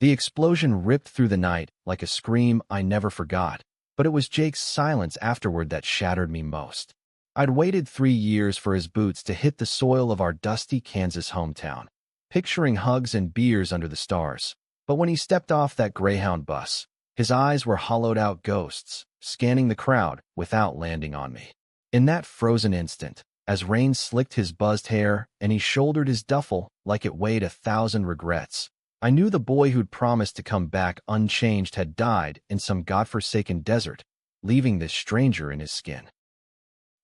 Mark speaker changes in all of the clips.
Speaker 1: The explosion ripped through the night like a scream I never forgot, but it was Jake's silence afterward that shattered me most. I'd waited 3 years for his boots to hit the soil of our dusty Kansas hometown, picturing hugs and beers under the stars. But when he stepped off that Greyhound bus, his eyes were hollowed-out ghosts, scanning the crowd without landing on me. In that frozen instant, as rain slicked his buzzed hair and he shouldered his duffel like it weighed 1,000 regrets, I knew the boy who'd promised to come back unchanged had died in some godforsaken desert, leaving this stranger in his skin.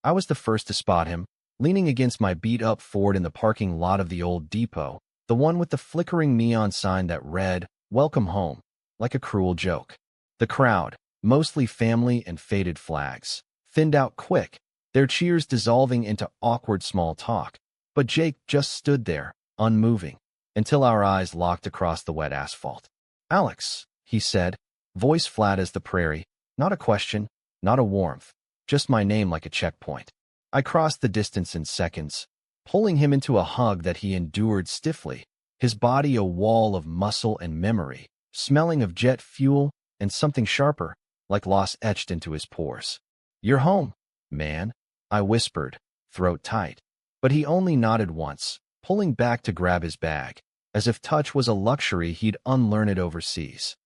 Speaker 1: I was the first to spot him, leaning against my beat-up Ford in the parking lot of the old depot, the one with the flickering neon sign that read, "Welcome home," like a cruel joke. The crowd, mostly family and faded flags, thinned out quick, their cheers dissolving into awkward small talk. But Jake just stood there, unmoving, until our eyes locked across the wet asphalt. "Alex," he said, voice flat as the prairie, not a question, not a warmth, just my name like a checkpoint. I crossed the distance in seconds, pulling him into a hug that he endured stiffly, his body a wall of muscle and memory, smelling of jet fuel and something sharper, like loss etched into his pores. "You're home, man," I whispered, throat tight. But he only nodded once, pulling back to grab his bag, as if touch was a luxury he'd unlearned overseas.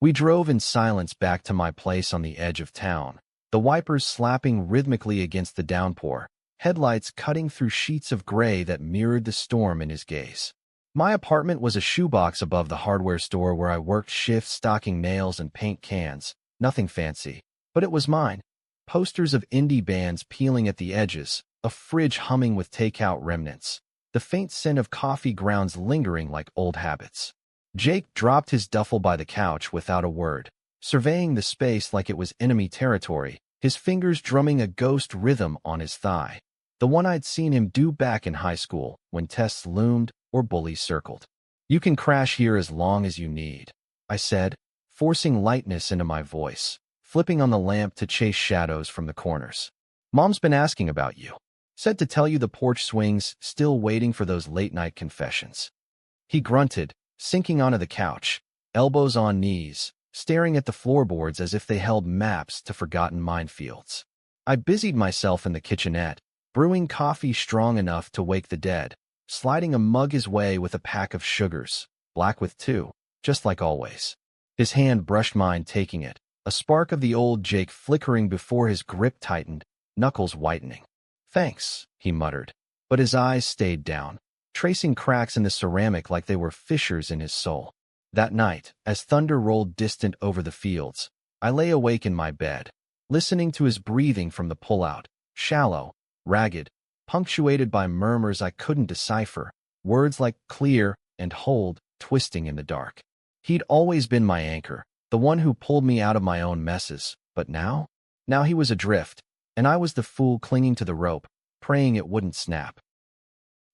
Speaker 1: We drove in silence back to my place on the edge of town, the wipers slapping rhythmically against the downpour, headlights cutting through sheets of gray that mirrored the storm in his gaze. My apartment was a shoebox above the hardware store where I worked shifts stocking nails and paint cans, nothing fancy, but it was mine. Posters of indie bands peeling at the edges, a fridge humming with takeout remnants, the faint scent of coffee grounds lingering like old habits. Jake dropped his duffel by the couch without a word, surveying the space like it was enemy territory, his fingers drumming a ghost rhythm on his thigh, the one I'd seen him do back in high school when tests loomed or bullies circled. "You can crash here as long as you need," I said, forcing lightness into my voice, flipping on the lamp to chase shadows from the corners. "Mom's been asking about you. Said to tell you the porch swings, still waiting for those late-night confessions." He grunted, sinking onto the couch, elbows on knees, staring at the floorboards as if they held maps to forgotten minefields. I busied myself in the kitchenette, brewing coffee strong enough to wake the dead, sliding a mug his way with a pack of sugars, black with 2, just like always. His hand brushed mine, taking it, a spark of the old Jake flickering before his grip tightened, knuckles whitening. "Thanks," he muttered, but his eyes stayed down, tracing cracks in the ceramic like they were fissures in his soul. That night, as thunder rolled distant over the fields, I lay awake in my bed, listening to his breathing from the pullout, shallow, ragged, punctuated by murmurs I couldn't decipher, words like clear and hold twisting in the dark. He'd always been my anchor, the one who pulled me out of my own messes, but now he was adrift, and I was the fool clinging to the rope, praying it wouldn't snap.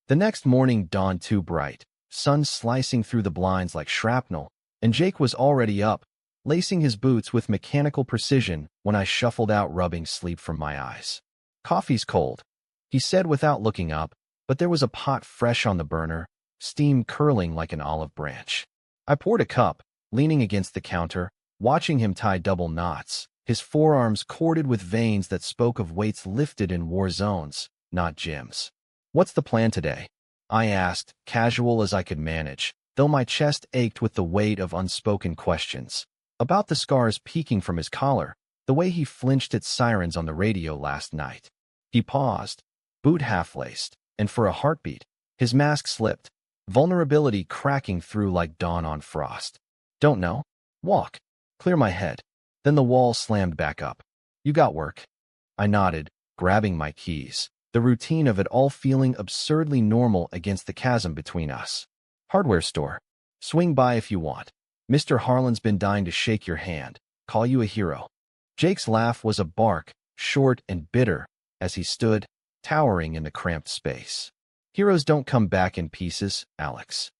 Speaker 1: The next morning dawned too bright, sun slicing through the blinds like shrapnel, and Jake was already up, lacing his boots with mechanical precision when I shuffled out, rubbing sleep from my eyes. "Coffee's cold," he said without looking up, but there was a pot fresh on the burner, steam curling like an olive branch. I poured a cup, leaning against the counter, watching him tie double knots, his forearms corded with veins that spoke of weights lifted in war zones, not gyms. "What's the plan today?" I asked, casual as I could manage, though my chest ached with the weight of unspoken questions. About the scars peeking from his collar, the way he flinched at sirens on the radio last night. He paused, boot half-laced, and for a heartbeat, his mask slipped, vulnerability cracking through like dawn on frost. "Don't know. Walk. Clear my head." Then the wall slammed back up. "You got work?" I nodded, grabbing my keys, the routine of it all feeling absurdly normal against the chasm between us. "Hardware store. Swing by if you want. Mr. Harlan's been dying to shake your hand, call you a hero." Jake's laugh was a bark, short and bitter, as he stood, towering in the cramped space. "Heroes don't come back in pieces, Alex."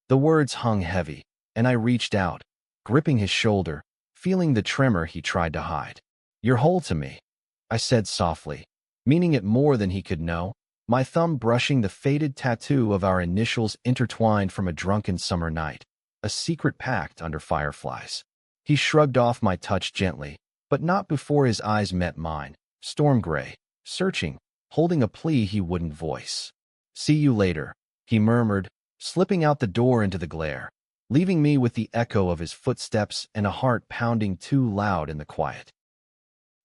Speaker 1: The words hung heavy, and I reached out, gripping his shoulder, feeling the tremor he tried to hide. "You're whole to me," I said softly, meaning it more than he could know, my thumb brushing the faded tattoo of our initials intertwined from a drunken summer night. a secret pact under fireflies. He shrugged off my touch gently, but not before his eyes met mine, storm gray, searching, holding a plea he wouldn't voice. "See you later," he murmured, slipping out the door into the glare, leaving me with the echo of his footsteps and a heart pounding too loud in the quiet.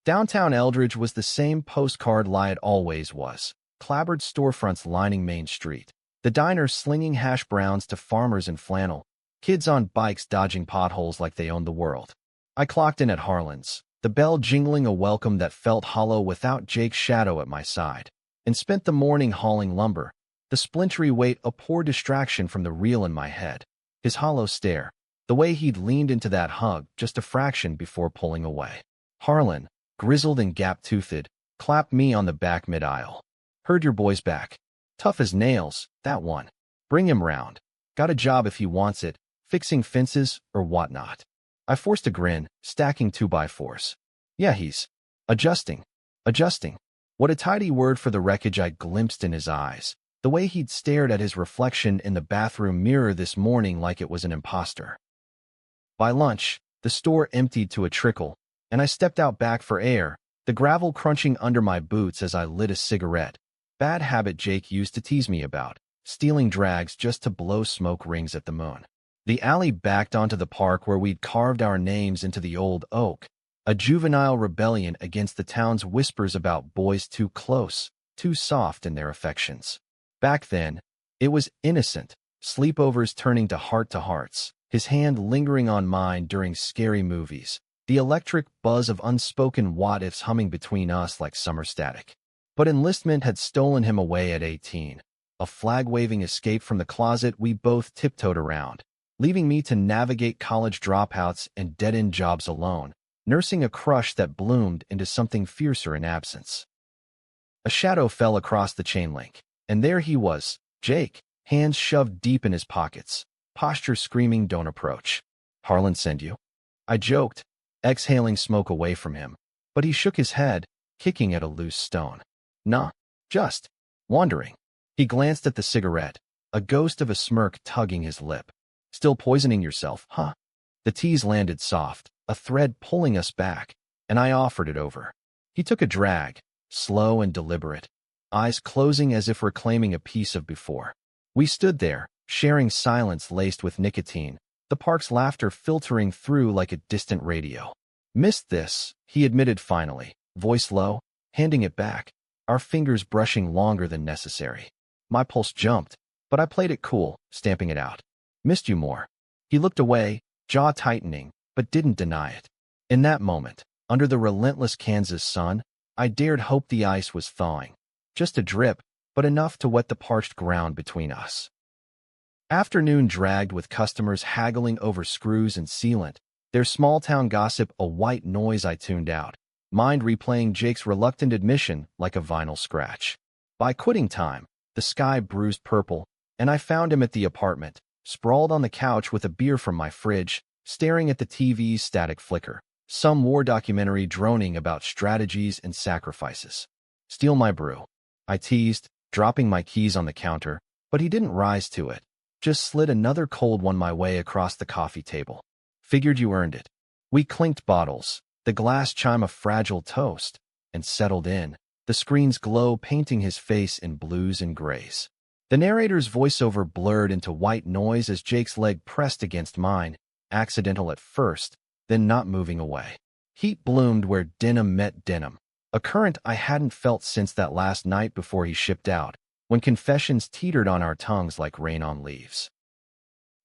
Speaker 1: Downtown Eldridge was the same postcard lie it always was, clapboard storefronts lining Main Street, the diner slinging hash browns to farmers in flannel, kids on bikes dodging potholes like they owned the world. I clocked in at Harlan's, the bell jingling a welcome that felt hollow without Jake's shadow at my side, and spent the morning hauling lumber, the splintery weight a poor distraction from the reel in my head. His hollow stare, the way he'd leaned into that hug just a fraction before pulling away. Harlan, grizzled and gap-toothed, clapped me on the back mid-aisle. "Heard your boy's back. Tough as nails, that one. Bring him round. Got a job if he wants it, fixing fences or whatnot." I forced a grin, stacking 2x4s. "Yeah, he's adjusting. Adjusting." What a tidy word for the wreckage I'd glimpsed in his eyes, the way he'd stared at his reflection in the bathroom mirror this morning like it was an imposter. By lunch, the store emptied to a trickle, and I stepped out back for air, the gravel crunching under my boots as I lit a cigarette. Bad habit Jake used to tease me about, stealing drags just to blow smoke rings at the moon. The alley backed onto the park where we'd carved our names into the old oak, a juvenile rebellion against the town's whispers about boys too close, too soft in their affections. Back then, it was innocent, sleepovers turning to hearts, his hand lingering on mine during scary movies, the electric buzz of unspoken what-ifs humming between us like summer static. But enlistment had stolen him away at 18, a flag-waving escape from the closet we both tiptoed around, leaving me to navigate college dropouts and dead-end jobs alone, nursing a crush that bloomed into something fiercer in absence. A shadow fell across the chain link, and there he was, Jake, hands shoved deep in his pockets, posture screaming "Don't approach." "Harlan send you?" I joked, exhaling smoke away from him, but he shook his head, kicking at a loose stone. "Nah, just wandering." He glanced at the cigarette, a ghost of a smirk tugging his lip. "Still poisoning yourself, huh?" The tease landed soft, a thread pulling us back, and I offered it over. He took a drag, slow and deliberate, eyes closing as if reclaiming a piece of before. We stood there, sharing silence laced with nicotine, the park's laughter filtering through like a distant radio. "Missed this," he admitted finally, voice low, handing it back, our fingers brushing longer than necessary. My pulse jumped, but I played it cool, stamping it out. "Missed you more." He looked away, jaw tightening, but didn't deny it. In that moment, under the relentless Kansas sun, I dared hope the ice was thawing. Just a drip, but enough to wet the parched ground between us. Afternoon dragged with customers haggling over screws and sealant, their small-town gossip a white noise I tuned out, mind replaying Jake's reluctant admission like a vinyl scratch. By quitting time, the sky bruised purple, and I found him at the apartment, sprawled on the couch with a beer from my fridge, staring at the TV's static flicker, some war documentary droning about strategies and sacrifices. "Steal my brew," I teased, dropping my keys on the counter, but he didn't rise to it, just slid another cold one my way across the coffee table. "Figured you earned it." We clinked bottles, the glass chime a fragile toast, and settled in, the screen's glow painting his face in blues and grays. The narrator's voiceover blurred into white noise as Jake's leg pressed against mine, accidental at first, then not moving away. Heat bloomed where denim met denim, a current I hadn't felt since that last night before he shipped out, when confessions teetered on our tongues like rain on leaves.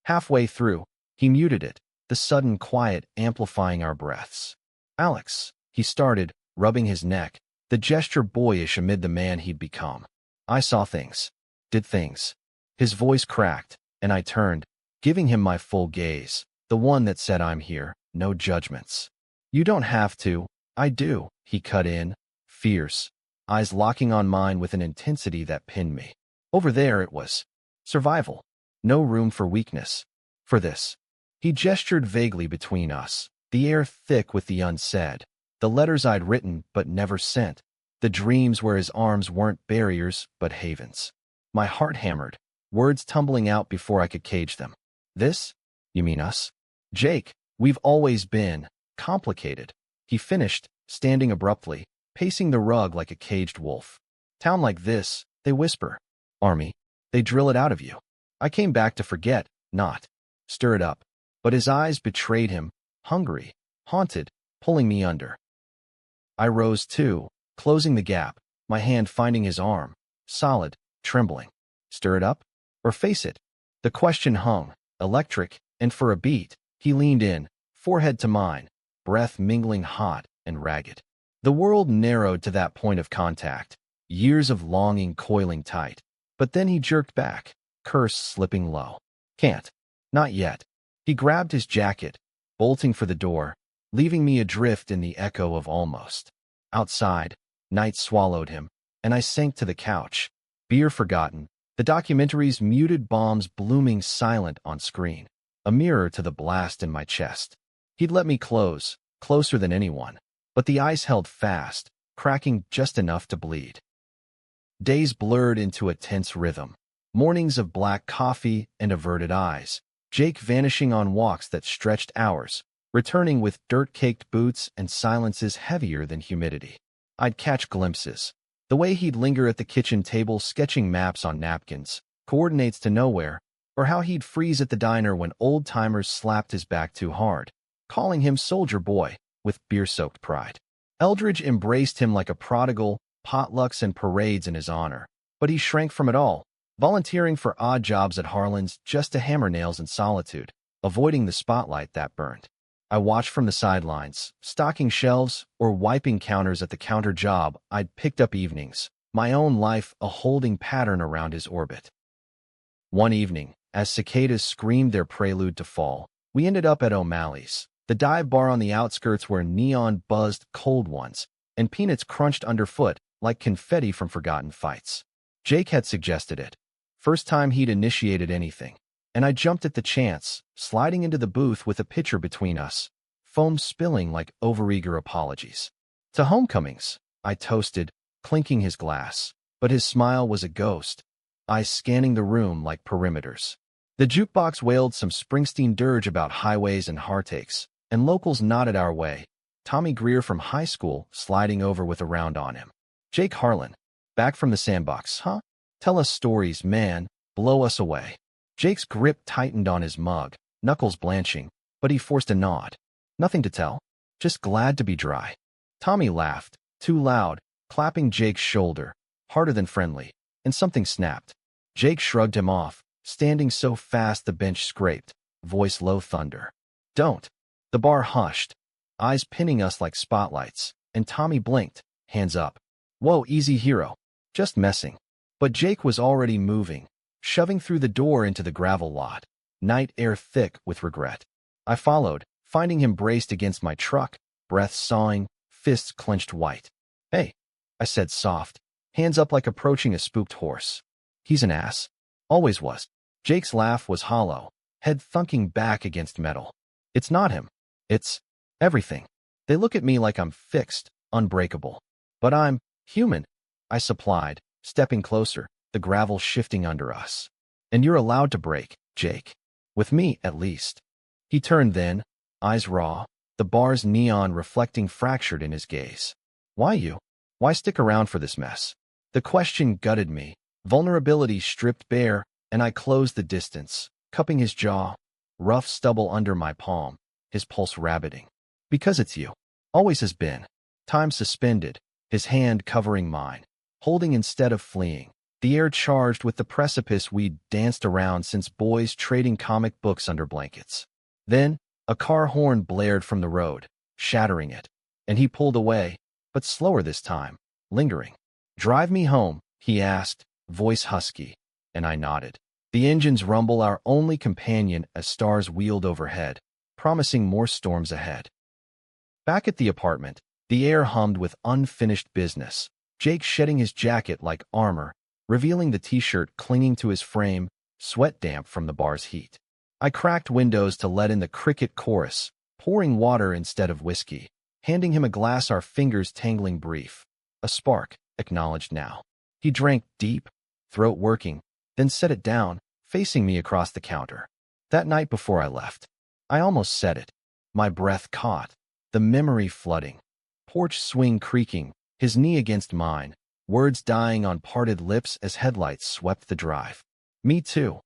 Speaker 1: Halfway through, he muted it, the sudden quiet amplifying our breaths. "Alex," he started, rubbing his neck, the gesture boyish amid the man he'd become. "I saw things. Did things." His voice cracked, and I turned, giving him my full gaze, the one that said "I'm here, no judgments." "You don't have to, I do," he cut in, fierce, eyes locking on mine with an intensity that pinned me. Over there it was survival, no room for weakness. For this. He gestured vaguely between us, the air thick with the unsaid, the letters I'd written but never sent, the dreams where his arms weren't barriers but havens. My heart hammered, words tumbling out before I could cage them. "This? You mean us? Jake, we've always been complicated. He finished, standing abruptly, pacing the rug like a caged wolf. Town like this, they whisper. Army, they drill it out of you. I came back to forget, not stir it up. But his eyes betrayed him, hungry, haunted, pulling me under. I rose too, closing the gap, my hand finding his arm, solid, trembling. Stir it up? Or face it? The question hung, electric, and for a beat, he leaned in, forehead to mine, breath mingling hot and ragged. The world narrowed to that point of contact, years of longing coiling tight. But then he jerked back, curse slipping low. Can't. Not yet. He grabbed his jacket, bolting for the door, leaving me adrift in the echo of almost. Outside, night swallowed him, and I sank to the couch, beer forgotten, the documentary's muted bombs blooming silent on screen, a mirror to the blast in my chest. He'd let me close, closer than anyone, but the ice held fast, cracking just enough to bleed. Days blurred into a tense rhythm, mornings of black coffee and averted eyes, Jake vanishing on walks that stretched hours, returning with dirt-caked boots and silences heavier than humidity. I'd catch glimpses. The way he'd linger at the kitchen table sketching maps on napkins, coordinates to nowhere, or how he'd freeze at the diner when old-timers slapped his back too hard, calling him Soldier Boy, with beer-soaked pride. Eldridge embraced him like a prodigal, potlucks and parades in his honor, but he shrank from it all, volunteering for odd jobs at Harlan's just to hammer nails in solitude, avoiding the spotlight that burned. I watched from the sidelines, stocking shelves or wiping counters at the counter job I'd picked up evenings, my own life a holding pattern around his orbit. One evening, as cicadas screamed their prelude to fall, we ended up at O'Malley's, the dive bar on the outskirts where neon buzzed cold ones, and peanuts crunched underfoot like confetti from forgotten fights. Jake had suggested it. First time he'd initiated anything. And I jumped at the chance, sliding into the booth with a pitcher between us, foam spilling like overeager apologies. To homecomings, I toasted, clinking his glass, but his smile was a ghost, eyes scanning the room like perimeters. The jukebox wailed some Springsteen dirge about highways and heartaches, and locals nodded our way, Tommy Greer from high school sliding over with a round on him. Jake Harlan, back from the sandbox, huh? Tell us stories, man, blow us away. Jake's grip tightened on his mug, knuckles blanching, but he forced a nod. Nothing to tell. Just glad to be dry. Tommy laughed, too loud, clapping Jake's shoulder, harder than friendly, and something snapped. Jake shrugged him off, standing so fast the bench scraped, voice low thunder. Don't. The bar hushed, eyes pinning us like spotlights, and Tommy blinked, hands up. Whoa, easy hero. Just messing. But Jake was already moving, shoving through the door into the gravel lot, night air thick with regret. I followed, finding him braced against my truck, breath sawing, fists clenched white. Hey, I said soft, hands up like approaching a spooked horse. He's an ass. Always was. Jake's laugh was hollow, head thunking back against metal. It's not him. It's everything. They look at me like I'm fixed, unbreakable. But I'm human, I supplied, stepping closer, the gravel shifting under us. And you're allowed to break, Jake. With me, at least. He turned then, eyes raw, the bar's neon reflecting fractured in his gaze. Why you? Why stick around for this mess? The question gutted me, vulnerability stripped bare, and I closed the distance, cupping his jaw, rough stubble under my palm, his pulse rabbiting. Because it's you. Always has been. Time suspended, his hand covering mine, holding instead of fleeing. The air charged with the precipice we'd danced around since boys trading comic books under blankets. Then, a car horn blared from the road, shattering it, and he pulled away, but slower this time, lingering. Drive me home, he asked, voice husky, and I nodded. The engine's rumble our only companion as stars wheeled overhead, promising more storms ahead. Back at the apartment, the air hummed with unfinished business, Jake shedding his jacket like armor, revealing the t-shirt clinging to his frame, sweat damp from the bar's heat. I cracked windows to let in the cricket chorus, pouring water instead of whiskey, handing him a glass our fingers tangling brief. A spark, acknowledged now. He drank deep, throat working, then set it down, facing me across the counter. That night before I left. I almost said it. My breath caught. The memory flooding. Porch swing creaking, his knee against mine, words dying on parted lips as headlights swept the drive. Me too.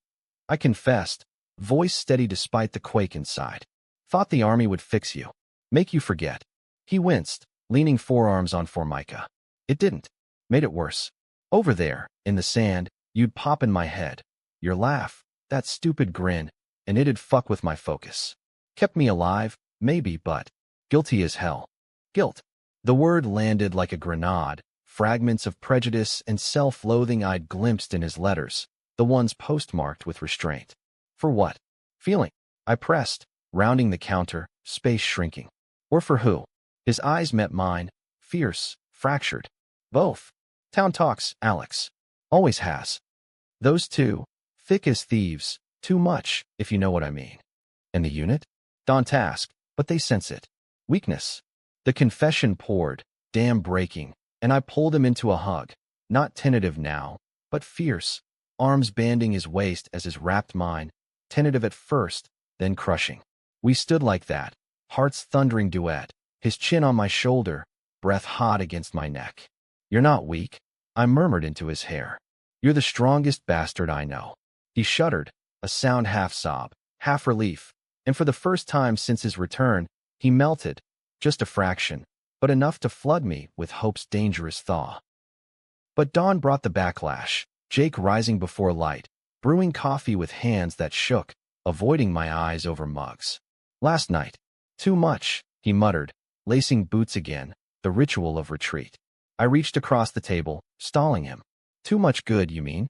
Speaker 1: I confessed, voice steady despite the quake inside. Thought the army would fix you. Make you forget. He winced, leaning forearms on Formica. It didn't. Made it worse. Over there, in the sand, you'd pop in my head. Your laugh, that stupid grin, and it'd fuck with my focus. Kept me alive, maybe, but guilty as hell. Guilt. The word landed like a grenade, fragments of prejudice and self-loathing I'd glimpsed in his letters, the ones postmarked with restraint. For what? Feeling. I pressed, rounding the counter, space shrinking. Or for who? His eyes met mine, fierce, fractured. Both. Town talks, Alex. Always has. Those two, thick as thieves, too much, if you know what I mean. And the unit? Don't ask, but they sense it. Weakness. The confession poured, dam breaking, and I pulled him into a hug, not tentative now, but fierce, arms banding his waist as his wrapped mine, tentative at first, then crushing. We stood like that, heart's thundering duet, his chin on my shoulder, breath hot against my neck. You're not weak, I murmured into his hair. You're the strongest bastard I know. He shuddered, a sound half sob, half relief, and for the first time since his return, he melted, just a fraction, but enough to flood me with hope's dangerous thaw. But dawn brought the backlash, Jake rising before light, brewing coffee with hands that shook, avoiding my eyes over mugs. Last night. Too much, he muttered, lacing boots again, the ritual of retreat. I reached across the table, stalling him. Too much good, you mean?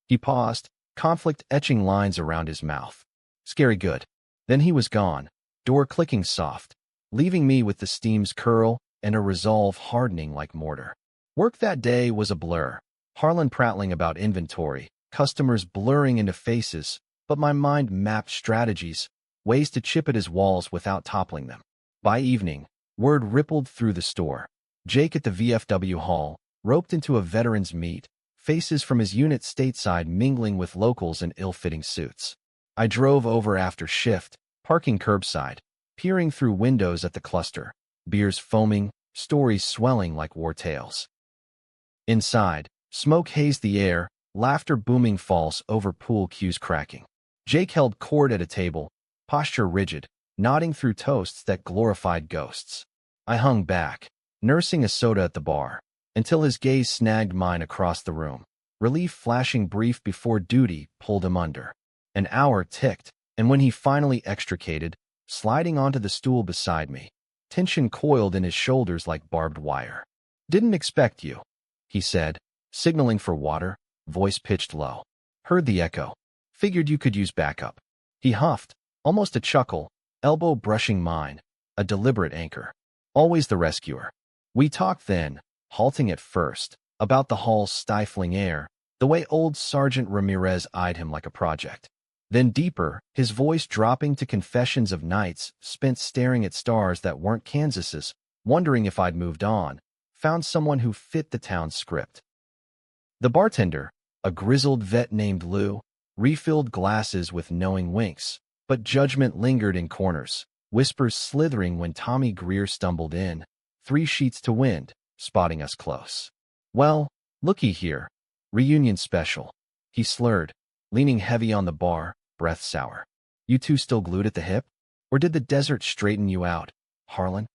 Speaker 1: He paused, conflict etching lines around his mouth. Scary good. Then he was gone, door clicking soft, leaving me with the steam's curl and a resolve hardening like mortar. Work that day was a blur. Harlan prattling about inventory, customers blurring into faces, but my mind mapped strategies, ways to chip at his walls without toppling them. By evening, word rippled through the store. Jake at the VFW hall, roped into a veteran's meet, faces from his unit stateside mingling with locals in ill-fitting suits. I drove over after shift, parking curbside, peering through windows at the cluster, beers foaming, stories swelling like war tales. Inside, smoke hazed the air, laughter booming false over pool cues cracking. Jake held court at a table, posture rigid, nodding through toasts that glorified ghosts. I hung back, nursing a soda at the bar, until his gaze snagged mine across the room. Relief flashing brief before duty pulled him under. An hour ticked, and when he finally extricated, sliding onto the stool beside me, tension coiled in his shoulders like barbed wire. Didn't expect you, he said, signaling for water, voice pitched low. Heard the echo. Figured you could use backup. He huffed, almost a chuckle, elbow brushing mine, a deliberate anchor. Always the rescuer. We talked then, halting at first, about the hall's stifling air, the way old Sergeant Ramirez eyed him like a project. Then deeper, his voice dropping to confessions of nights spent staring at stars that weren't Kansas's, wondering if I'd moved on, found someone who fit the town's script. The bartender, a grizzled vet named Lou, refilled glasses with knowing winks, but judgment lingered in corners, whispers slithering when Tommy Greer stumbled in, 3 sheets to wind, spotting us close. Well, looky here. Reunion special. He slurred, leaning heavy on the bar, breath sour. You two still glued at the hip? Or did the desert straighten you out, Harlan?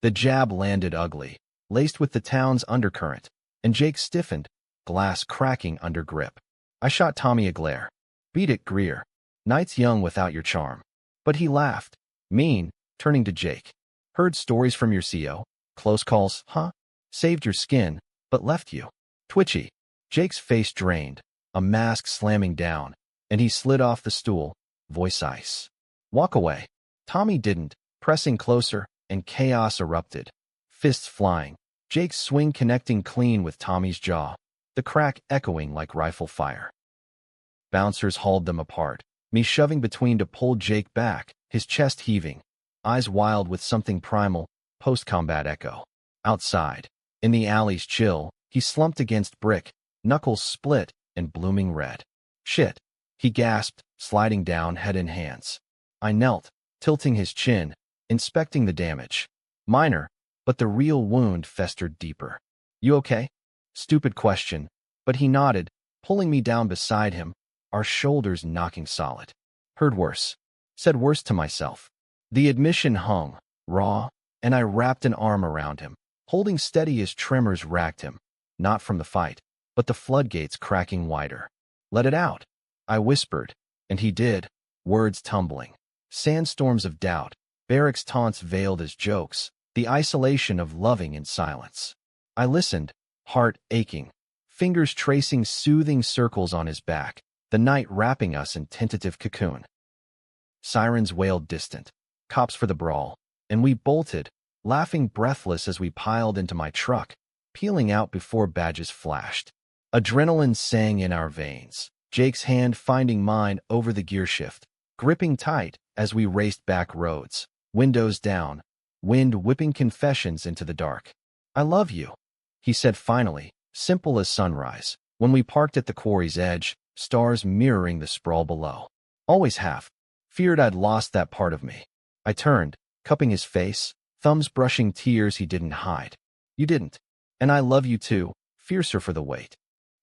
Speaker 1: The jab landed ugly, laced with the town's undercurrent, and Jake stiffened, glass cracking under grip. I shot Tommy a glare. Beat it, Greer. Night's young without your charm. But he laughed, mean, turning to Jake. Heard stories from your CO? Close calls, huh? Saved your skin, but left you. Twitchy. Jake's face drained, a mask slamming down, and he slid off the stool, voice ice. Walk away. Tommy didn't, pressing closer, and chaos erupted. Fists flying, Jake's swing connecting clean with Tommy's jaw, the crack echoing like rifle fire. Bouncers hauled them apart, me shoving between to pull Jake back, his chest heaving, eyes wild with something primal, post-combat echo. Outside, in the alley's chill, he slumped against brick, knuckles split and blooming red. Shit. He gasped, sliding down head in hands. I knelt, tilting his chin, inspecting the damage. Minor, but the real wound festered deeper. You okay? Stupid question, but he nodded, pulling me down beside him, our shoulders knocking solid. Heard worse. Said worse to myself. The admission hung, raw, and I wrapped an arm around him, holding steady as tremors racked him, not from the fight, but the floodgates cracking wider. Let it out, I whispered, and he did, words tumbling. Sandstorms of doubt, barracks taunts veiled as jokes, the isolation of loving in silence. I listened, heart aching, fingers tracing soothing circles on his back, the night wrapping us in tentative cocoon. Sirens wailed distant, cops for the brawl, and we bolted, laughing breathless as we piled into my truck, peeling out before badges flashed. Adrenaline sang in our veins, Jake's hand finding mine over the gearshift, gripping tight as we raced back roads, windows down, wind whipping confessions into the dark. I love you, he said finally, simple as sunrise, when we parked at the quarry's edge, stars mirroring the sprawl below. Always have. Feared I'd lost that part of me. I turned, cupping his face, thumbs brushing tears he didn't hide. You didn't. And I love you too, fiercer for the weight.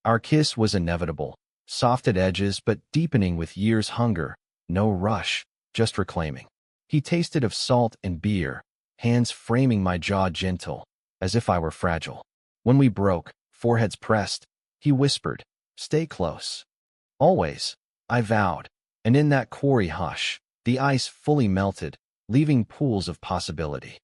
Speaker 1: Our kiss was inevitable, soft at edges but deepening with years' hunger, no rush, just reclaiming. He tasted of salt and beer, hands framing my jaw gentle, as if I were fragile. When we broke, foreheads pressed, he whispered, stay close. Always, I vowed, and in that quarry hush, the ice fully melted, leaving pools of possibility.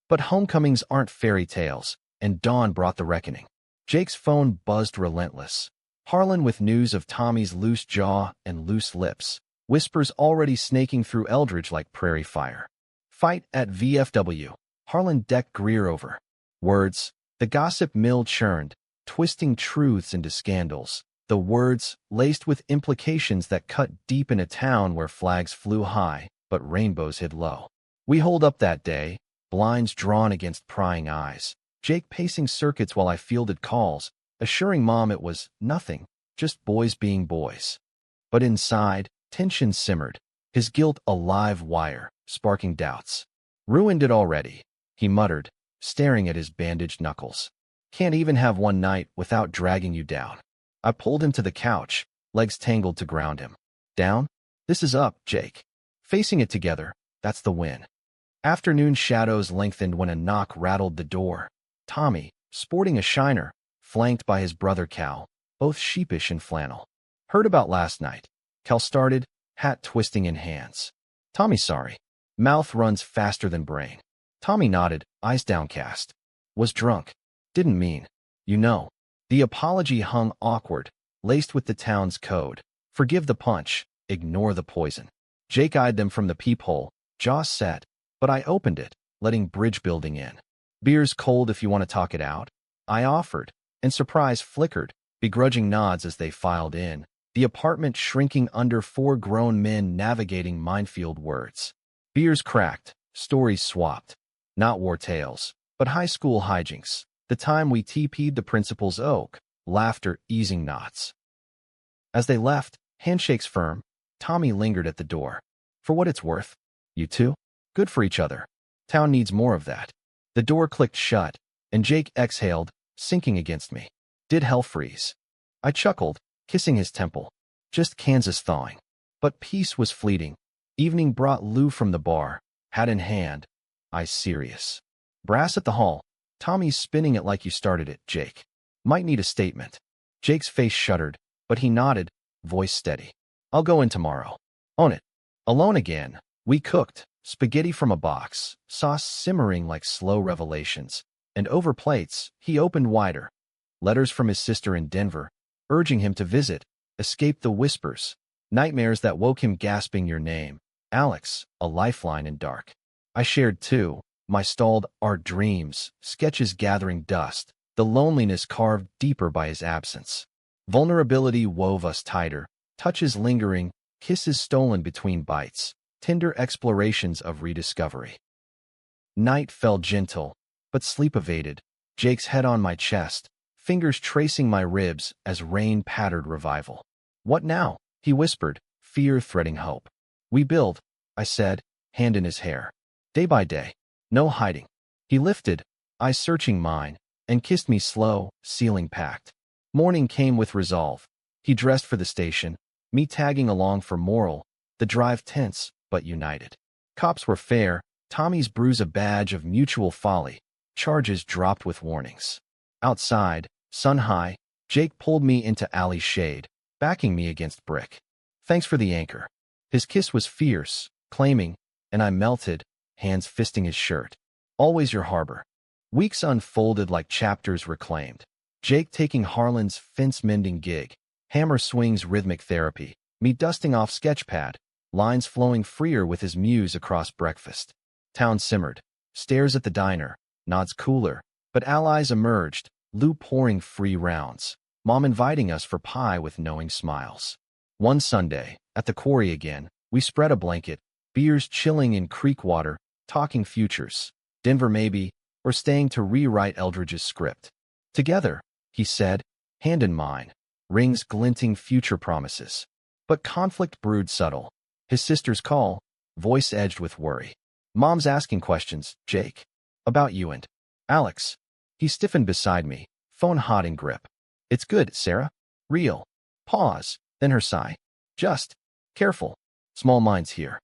Speaker 1: But homecomings aren't fairy tales, and dawn brought the reckoning. Jake's phone buzzed relentless. Harlan with news of Tommy's loose jaw and loose lips, whispers already snaking through Eldridge like prairie fire. Fight at VFW. Harlan decked Greer over. Words, the gossip mill churned, twisting truths into scandals. The words, laced with implications that cut deep in a town where flags flew high, but rainbows hid low. We holed up that day, blinds drawn against prying eyes, Jake pacing circuits while I fielded calls, assuring Mom it was nothing, just boys being boys. But inside, tension simmered, his guilt a live wire, sparking doubts. Ruined it already, he muttered, staring at his bandaged knuckles. Can't even have one night without dragging you down. I pulled him to the couch, legs tangled to ground him. Down? This is up, Jake. Facing it together, that's the win. Afternoon shadows lengthened when a knock rattled the door. Tommy, sporting a shiner, flanked by his brother Cal, both sheepish in flannel. Heard about last night. Cal started, hat twisting in hands. Tommy sorry. Mouth runs faster than brain. Tommy nodded, eyes downcast. Was drunk. Didn't mean. You know. The apology hung awkward, laced with the town's code. Forgive the punch, ignore the poison. Jake eyed them from the peephole, jaw set, but I opened it, letting bridge building in. Beer's cold if you want to talk it out. I offered, and surprise flickered, begrudging nods as they filed in, the apartment shrinking under 4 grown men navigating minefield words. Beers cracked, stories swapped. Not war tales, but high school hijinks. The time we TP'd the principal's oak, laughter easing knots. As they left, handshakes firm, Tommy lingered at the door. For what it's worth, you two? Good for each other. Town needs more of that. The door clicked shut, and Jake exhaled, sinking against me. Did hell freeze? I chuckled, kissing his temple. Just Kansas thawing. But peace was fleeting. Evening brought Lou from the bar, hat in hand, eyes serious. Brass at the hall. Tommy's spinning it like you started it, Jake. Might need a statement. Jake's face shuddered, but he nodded, voice steady. I'll go in tomorrow. Own it. Alone again. We cooked, spaghetti from a box, sauce simmering like slow revelations. And over plates, he opened wider. Letters from his sister in Denver, urging him to visit, escape the whispers. Nightmares that woke him gasping your name. Alex, a lifeline in dark. I shared too. My stalled our dreams, sketches gathering dust, the loneliness carved deeper by his absence. Vulnerability wove us tighter, touches lingering, kisses stolen between bites, tender explorations of rediscovery. Night fell gentle, but sleep evaded, Jake's head on my chest, fingers tracing my ribs as rain pattered revival. What now? He whispered, fear threading hope. We build, I said, hand in his hair. Day by day. No hiding. He lifted, eyes searching mine, and kissed me slow, ceiling packed. Morning came with resolve. He dressed for the station, me tagging along for moral, the drive tense, but united. Cops were fair, Tommy's bruise a badge of mutual folly, charges dropped with warnings. Outside, sun high, Jake pulled me into alley shade, backing me against brick. Thanks for the anchor. His kiss was fierce, claiming, and I melted, hands fisting his shirt. Always your harbor. Weeks unfolded like chapters reclaimed. Jake taking Harlan's fence-mending gig, hammer swings rhythmic therapy, me dusting off sketchpad, lines flowing freer with his muse across breakfast. Town simmered, stares at the diner, nods cooler, but allies emerged, Lou pouring free rounds, Mom inviting us for pie with knowing smiles. One Sunday, at the quarry again, we spread a blanket, beers chilling in creek water, talking futures, Denver maybe, or staying to rewrite Eldridge's script. Together, he said, hand in mine, rings glinting future promises. But conflict brewed subtle. His sister's call, voice edged with worry. Mom's asking questions, Jake. About you and Alex. He stiffened beside me, phone hot in grip. It's good, Sarah. Real. Pause, then her sigh. Just. Careful. Small minds here.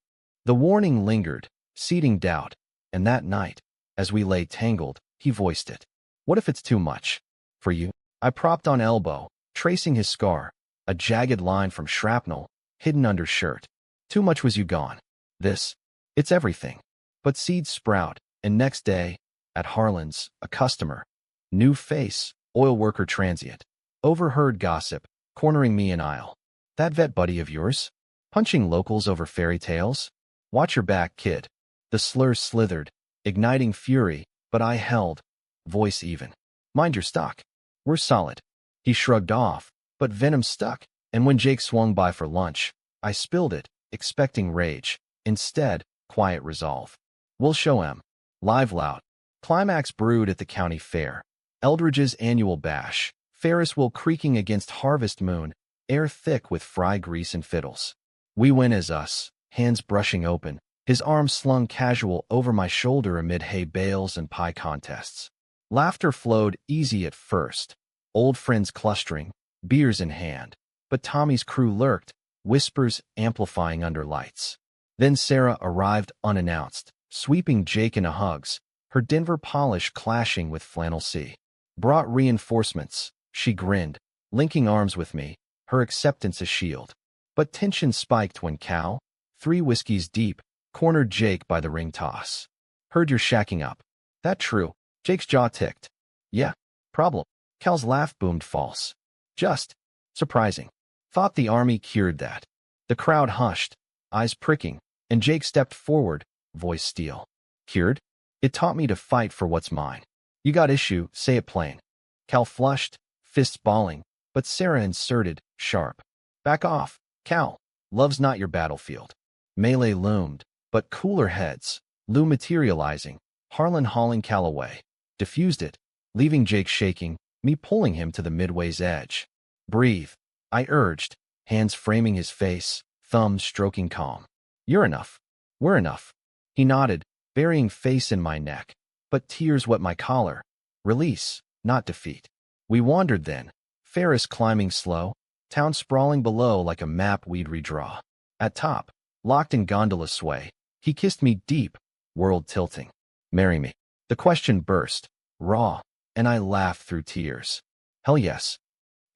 Speaker 1: The warning lingered, seeding doubt, and that night, as we lay tangled, he voiced it. What if it's too much? For you? I propped on elbow, tracing his scar, a jagged line from shrapnel, hidden under shirt. Too much was you gone. It's everything. But seeds sprout, and next day, at Harlan's, a customer. New face, oil worker transient. Overheard gossip, cornering me in aisle. That vet buddy of yours? Punching locals over fairy tales? Watch your back, kid. The slur slithered, igniting fury, but I held, voice even. Mind your stock. We're solid. He shrugged off, but venom stuck, and when Jake swung by for lunch, I spilled it, expecting rage. Instead, quiet resolve. We'll show 'em. Live loud. Climax brewed at the county fair. Eldridge's annual bash. Ferris wheel creaking against harvest moon, air thick with fry grease and fiddles. We win as us, hands brushing open, his arms slung casual over my shoulder amid hay bales and pie contests. Laughter flowed easy at first, old friends clustering, beers in hand, but Tommy's crew lurked, whispers amplifying under lights. Then Sarah arrived unannounced, sweeping Jake into hugs, her Denver polish clashing with flannel C. Brought reinforcements, she grinned, linking arms with me, her acceptance a shield. But tension spiked when Cal, 3 whiskeys deep, cornered Jake by the ring toss. Heard you're shacking up. That true? Jake's jaw ticked. Yeah, problem. Cal's laugh boomed false. Just. Surprising. Thought the army cured that. The crowd hushed, eyes pricking, and Jake stepped forward, voice steel. Cured? It taught me to fight for what's mine. You got issue, say it plain. Cal flushed, fists balling, but Sarah inserted, sharp. Back off, Cal. Love's not your battlefield. Melee loomed, but cooler heads, Lou materializing, Harlan hauling Cal away. Diffused it, leaving Jake shaking, me pulling him to the midway's edge. Breathe, I urged, hands framing his face, thumbs stroking calm. You're enough. We're enough. He nodded, burying face in my neck, but tears wet my collar. Release, not defeat. We wandered then, Ferris climbing slow, town sprawling below like a map we'd redraw. At top, locked in gondola sway, he kissed me deep, world tilting. Marry me. The question burst, raw, and I laughed through tears. Hell yes.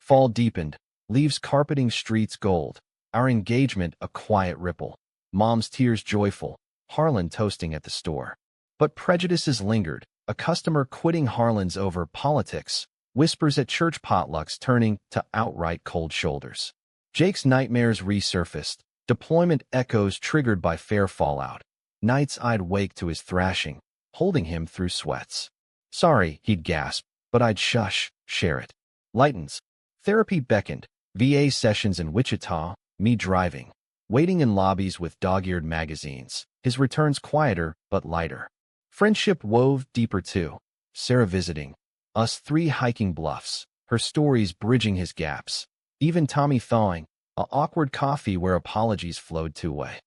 Speaker 1: Fall deepened, leaves carpeting streets gold, our engagement a quiet ripple, Mom's tears joyful, Harlan toasting at the store. But prejudices lingered, a customer quitting Harlan's over politics, whispers at church potlucks turning to outright cold shoulders. Jake's nightmares resurfaced, deployment echoes triggered by fair fallout. Nights I'd wake to his thrashing, holding him through sweats. Sorry, he'd gasp, but I'd shush, share it. Lightens. Therapy beckoned, VA sessions in Wichita, me driving. Waiting in lobbies with dog-eared magazines, his returns quieter but lighter. Friendship wove deeper too, Sarah visiting. Us 3 hiking bluffs, her stories bridging his gaps. Even Tommy thawing, A awkward coffee where apologies flowed two-way.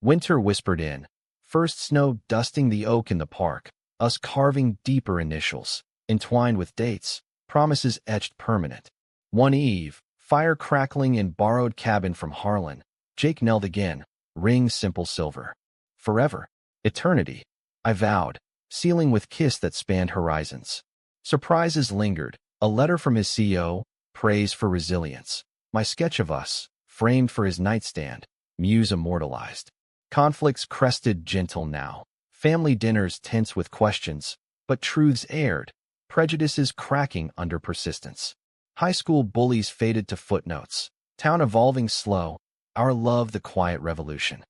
Speaker 1: Winter whispered in. First snow dusting the oak in the park, us carving deeper initials, entwined with dates, promises etched permanent. One eve, fire crackling in borrowed cabin from Harlan, Jake knelt again, ring simple silver. Forever. Eternity. I vowed, sealing with kiss that spanned horizons. Surprises lingered, a letter from his CEO, praise for resilience. My sketch of us, framed for his nightstand, muse immortalized. Conflicts crested gentle now. Family dinners tense with questions, but truths aired. Prejudices cracking under persistence. High school bullies faded to footnotes. Town evolving slow. Our love the quiet revolution.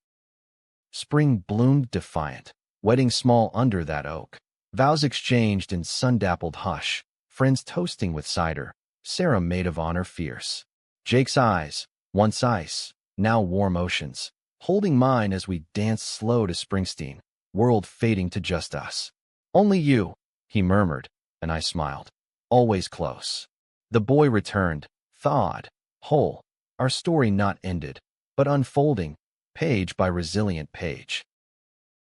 Speaker 1: Spring bloomed defiant. Wedding small under that oak. Vows exchanged in sun-dappled hush. Friends toasting with cider. Sarah maid of honor fierce. Jake's eyes, once ice, now warm oceans, holding mine as we danced slow to Springsteen, world fading to just us. Only you, he murmured, and I smiled. Always close. The boy returned, thawed, whole, our story not ended, but unfolding, page by resilient page.